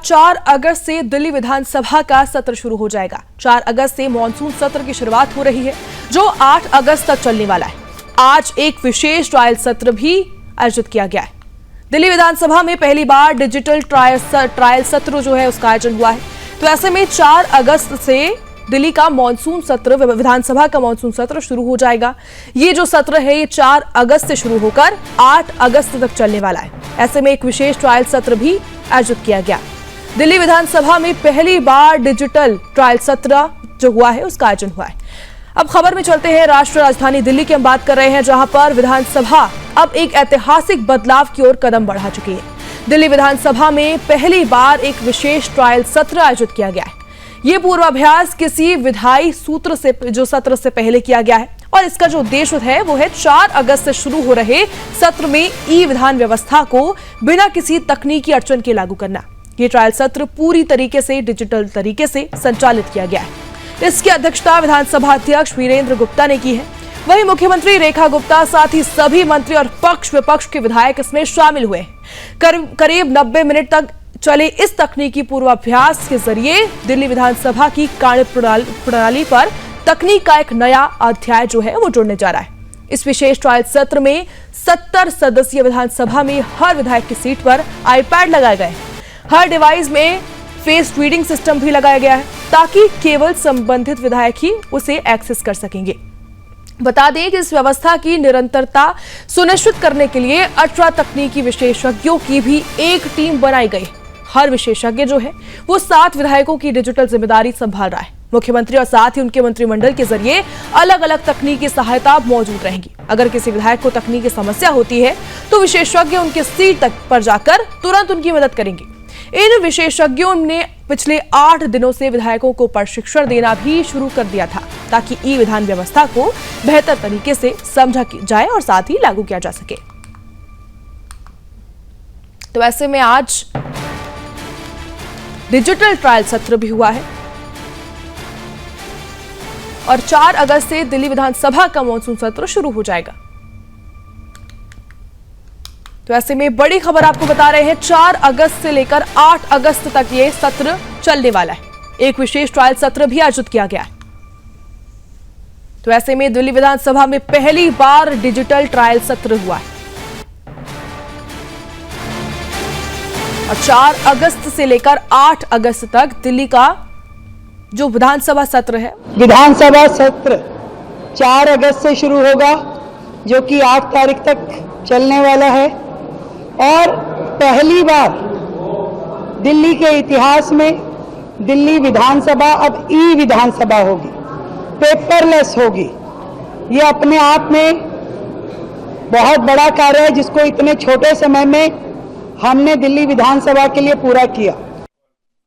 4 अगस्त से दिल्ली विधानसभा का सत्र शुरू हो जाएगा। 4 अगस्त से मॉनसून सत्र की शुरुआत हो रही है, जो 8 अगस्त तक चलने वाला है। आज एक विशेष ट्रायल सत्र भी आयोजित किया गया है। दिल्ली विधानसभा में पहली बार डिजिटल ट्रायल सत्र जो है उसका आयोजन हुआ है। तो ऐसे में 4 अगस्त से दिल्ली का मॉनसून सत्र, विधानसभा का मॉनसून सत्र शुरू हो जाएगा। ये जो सत्र है ये 4 अगस्त से शुरू होकर 8 अगस्त तक चलने वाला है। ऐसे में एक विशेष ट्रायल सत्र भी आयोजित किया गया। दिल्ली विधानसभा में पहली बार डिजिटल ट्रायल सत्र जो हुआ है उसका आयोजन हुआ है। अब खबर में चलते हैं राष्ट्रीय राजधानी दिल्ली की हम बात कर रहे हैं, जहां पर विधानसभा अब एक ऐतिहासिक बदलाव की ओर कदम बढ़ा चुकी है। दिल्ली विधानसभा में पहली बार एक विशेष ट्रायल सत्र आयोजित किया गया है। ये पूर्वाभ्यास किसी विधायी सत्र से पहले किया गया है और इसका जो उद्देश्य है वो है 4 अगस्त से शुरू हो रहे सत्र में ई विधान व्यवस्था को बिना किसी तकनीकी अड़चन के लागू करना। ये ट्रायल सत्र पूरी तरीके से डिजिटल तरीके से संचालित किया गया है। इसकी अध्यक्षता विधानसभा अध्यक्ष वीरेंद्र गुप्ता ने की है। वहीं मुख्यमंत्री रेखा गुप्ता, साथ ही सभी मंत्री और पक्ष विपक्ष के विधायक इसमें शामिल हुए। करीब 90 मिनट तक चले इस तकनीकी पूर्वाभ्यास के जरिए दिल्ली विधानसभा की कार्य प्रणाली पर तकनीक का एक नया अध्याय जो है वो जुड़ने जा रहा है। इस विशेष ट्रायल सत्र में 70 सदस्यीय विधानसभा में हर विधायक की सीट पर आईपैड लगाए गए। हर डिवाइस में फेस रीडिंग सिस्टम भी लगाया गया है ताकि केवल संबंधित विधायक ही उसे एक्सेस कर सकेंगे। बता दें कि इस व्यवस्था की निरंतरता सुनिश्चित करने के लिए 18 तकनीकी विशेषज्ञों की भी एक टीम बनाई गई। हर विशेषज्ञ जो है वो 7 विधायकों की डिजिटल जिम्मेदारी संभाल रहा है। मुख्यमंत्री और साथ ही उनके मंत्रिमंडल के जरिए अलग अलग तकनीकी सहायता मौजूद रहेंगी। अगर किसी विधायक को तकनीकी समस्या होती है तो विशेषज्ञ उनके सीट तक पर जाकर तुरंत उनकी मदद करेंगे। इन विशेषज्ञों ने पिछले 8 दिनों से विधायकों को प्रशिक्षण देना भी शुरू कर दिया था ताकि ई विधान व्यवस्था को बेहतर तरीके से समझा जाए और साथ ही लागू किया जा सके। तो ऐसे में आज डिजिटल ट्रायल सत्र भी हुआ है और 4 अगस्त से दिल्ली विधानसभा का मॉनसून सत्र शुरू हो जाएगा। तो ऐसे में बड़ी खबर आपको बता रहे हैं, 4 अगस्त से लेकर 8 अगस्त तक ये सत्र चलने वाला है। एक विशेष ट्रायल सत्र भी आयोजित किया गया है। तो ऐसे में दिल्ली विधानसभा में पहली बार डिजिटल ट्रायल सत्र हुआ है और 4 अगस्त से लेकर 8 अगस्त तक दिल्ली का जो विधानसभा सत्र है, विधानसभा सत्र 4 अगस्त से शुरू होगा, जो कि 8 तारीख तक चलने वाला है। और पहली बार दिल्ली के इतिहास में दिल्ली विधानसभा अब ई विधानसभा होगी, पेपरलेस होगी। ये अपने आप में बहुत बड़ा कार्य है जिसको इतने छोटे समय में हमने दिल्ली विधानसभा के लिए पूरा किया।